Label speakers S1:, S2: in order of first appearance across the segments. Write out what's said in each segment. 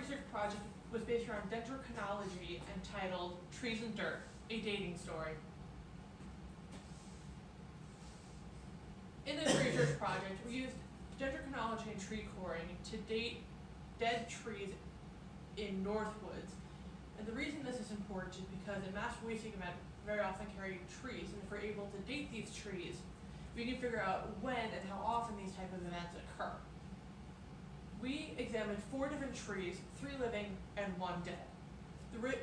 S1: research project was based around dendrochronology and titled Trees and Dirt, a Dating Story. In this research project, we used dendrochronology and tree coring to date dead trees in Northwoods. And the reason this is important is because in mass wasting events very often carry trees, and if we're able to date these trees, we can figure out when and how often these type of events occur. We examined 4 different trees, 3 living and 1 dead.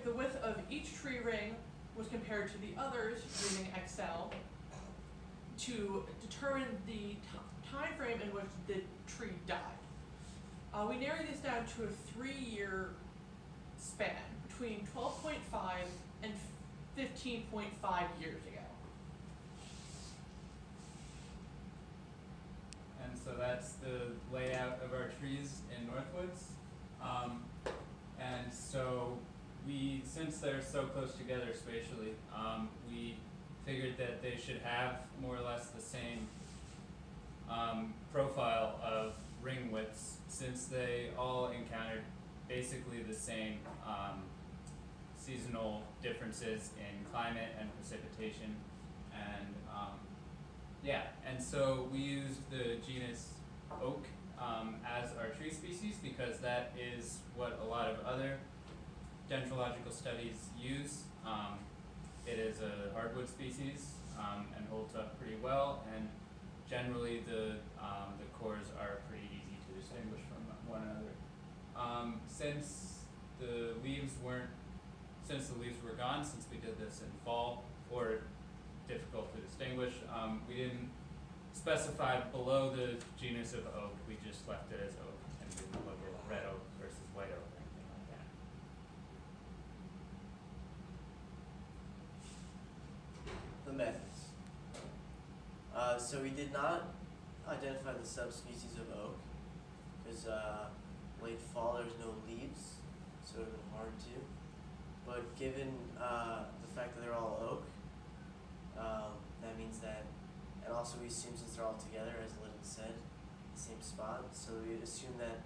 S1: The width of each tree ring was compared to the others using Excel to determine the time frame in which the tree died. We narrowed this down to a 3-year span between 12.5 and 15.5 years ago.
S2: And so that's the layout of our trees in Northwoods. And so since they're so close together spatially, we figured that they should have more or less the same profile of ring widths, since they all encountered basically the same seasonal differences in climate and precipitation, and and so we used the genus oak as our tree species because that is what a lot of other dendrological studies use. It is a hardwood species and holds up pretty well, and generally the cores are pretty easy to distinguish from one another. Since the leaves were gone, since we did this in fall, or difficult to distinguish, we didn't specify below the genus of oak. We just left it as oak and didn't look at red oak versus white oak or anything like that.
S3: The methods. So we did not identify the subspecies of oak because late fall there's no leaves, so it would have been hard to. But given the fact that they're all oak, that means that, and also we assume since they're all together, as Lyndon said, the same spot, so we assume that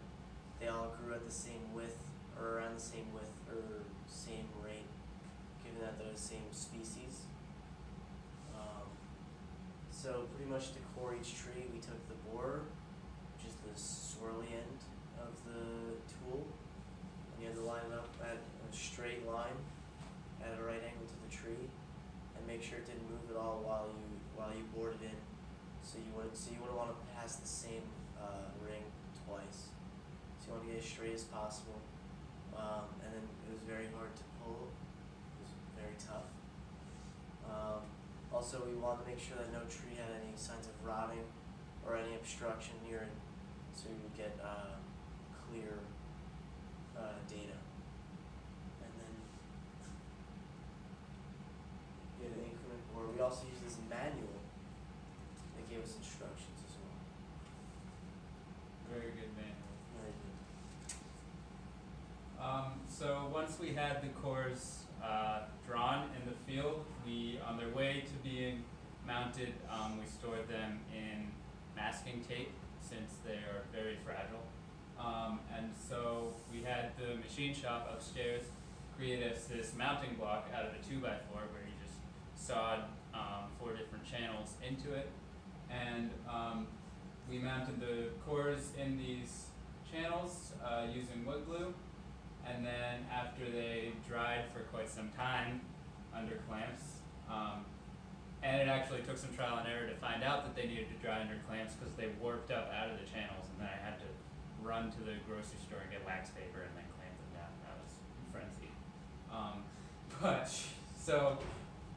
S3: they all grew at the same width or around the same width or same rate, given that they're the same species. So pretty much to core each tree, we took the borer, which is the swirly end of the tool, and you had to line it up at a straight line at a right angle to the tree, and make sure it didn't move at all while you bored it in. So you wouldn't want to pass the same ring twice. So you want to get as straight as possible, and then it was very hard to pull. It was very tough. Also, we wanted to make sure that no tree had any signs of rotting or any obstruction near it, so we would get clear data. And then we had an increment board. We also used this manual that gave us instructions as well.
S2: Very good manual.
S3: Very good.
S2: So once we had the cores drawn in the field, on their way to being mounted, we stored them in masking tape since they are very fragile. And so we had the machine shop upstairs create us this mounting block out of a 2x4 where you just sawed 4 different channels into it. And we mounted the cores in these channels using wood glue. And then after they dried for quite some time under clamps, and it actually took some trial and error to find out that they needed to dry under clamps because they warped up out of the channels, and then I had to run to the grocery store and get wax paper and then clamp them down. That was frenzy. But so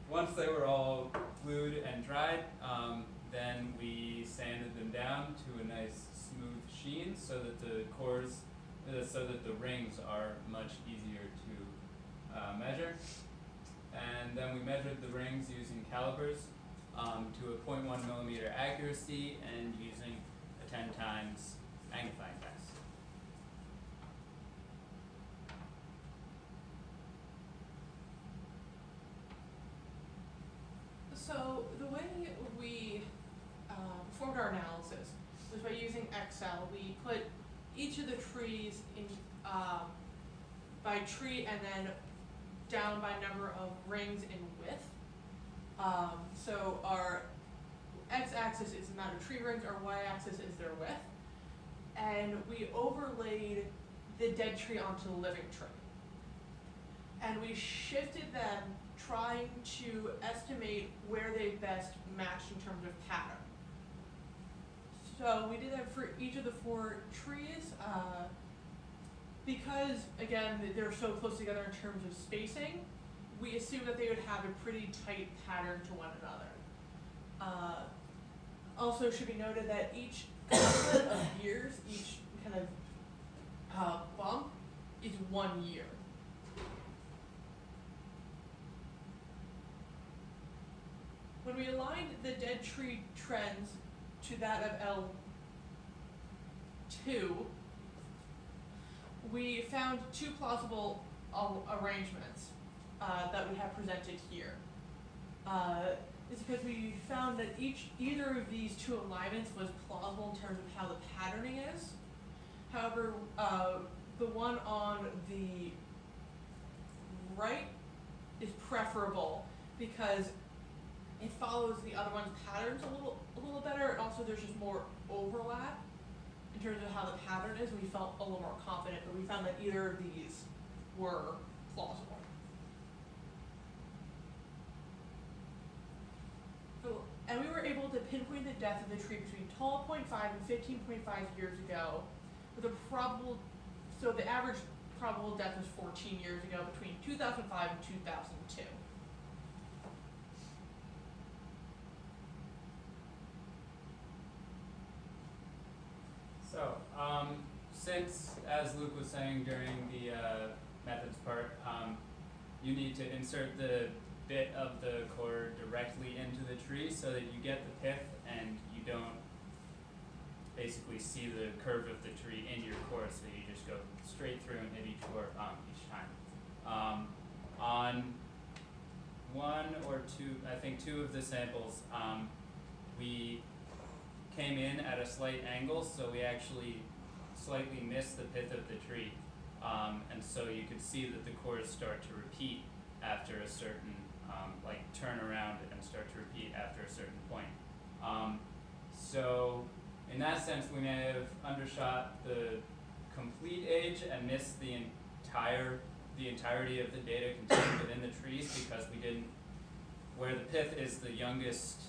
S2: once they were all glued and dried, then we sanded them down to a nice smooth sheen so that the cores, so that the rings are much easier to measure. And then we measured the rings using calipers to a 0.1 millimeter accuracy and using a 10 times magnifying glass.
S1: So the way we performed our analysis was by using Excel. We put each of the trees in by tree and then down by number of rings in width. So our x-axis is the amount of tree rings, our y-axis is their width. And we overlaid the dead tree onto the living tree. And we shifted them, trying to estimate where they best matched in terms of pattern. So we did that for each of the 4 trees, because again, they're so close together in terms of spacing, we assumed that they would have a pretty tight pattern to one another. Also should be noted that each couplet of years, each kind of bump is 1 year. When we aligned the dead tree trends to that of L2, we found 2 plausible arrangements that we have presented here. It's because we found that either of these 2 alignments was plausible in terms of how the patterning is. However, the one on the right is preferable because it follows the other one's patterns a little better, and also there's just more overlap in terms of how the pattern is. We felt a little more confident, but we found that either of these were plausible. So, and we were able to pinpoint the death of the tree between 12.5 and 15.5 years ago, with a probable, so the average probable death was 14 years ago, between 2005 and 2002.
S2: So, since, as Luke was saying during the methods part, you need to insert the bit of the core directly into the tree so that you get the pith and you don't basically see the curve of the tree in your core, so you just go straight through and hit each core each time. On 1 or 2, I think 2 of the samples, we came in at a slight angle, so we actually slightly missed the pith of the tree, and so you could see that the cores start to repeat after a certain, like turn around and start to repeat after a certain point. So in that sense, we may have undershot the complete age and missed the entirety of the data contained within the trees, because we didn't, where the pith is the youngest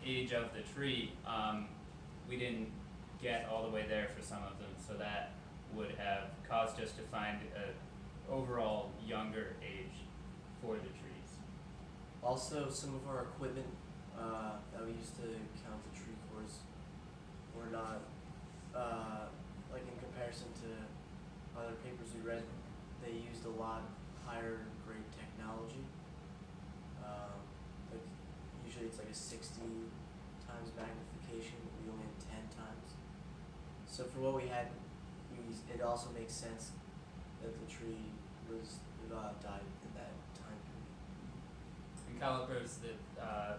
S2: age of the tree, we didn't get all the way there for some of them, so that would have caused us to find an overall younger age for the trees.
S3: Also, some of our equipment that we used to count the tree cores were not, like in comparison to other papers we read, they used a lot higher grade technology. Like usually it's like a 60 times magnification, but we only had 10 times. So for what we had, it also makes sense that the tree was died in that time period.
S2: And calipers that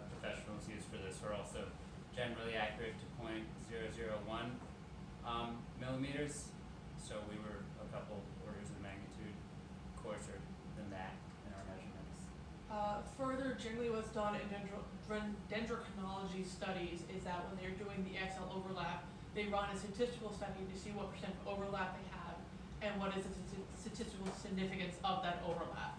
S2: professionals use for this are also generally accurate to .001 millimeters, so we were a couple orders of magnitude coarser than that in our measurements.
S1: Further, generally what's done in dendrochronology studies is that when they're doing the XL overlap, they run a statistical study to see what % of overlap they have and what is the statistical significance of that overlap.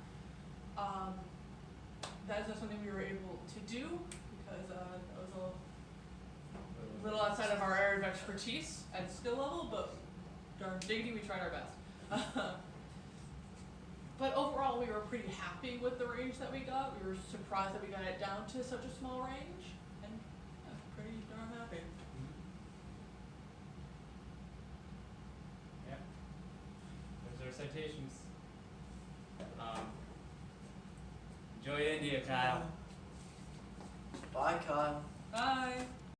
S1: That is not something we were able to do because that was a little outside of our area of expertise and skill level, but darn diggity, we tried our best. But overall, we were pretty happy with the range that we got. We were surprised that we got it down to such a small range, and yeah, pretty darn happy.
S2: Yeah, those are citations. Enjoy India, Kyle.
S3: Bye, Kyle.
S1: Bye.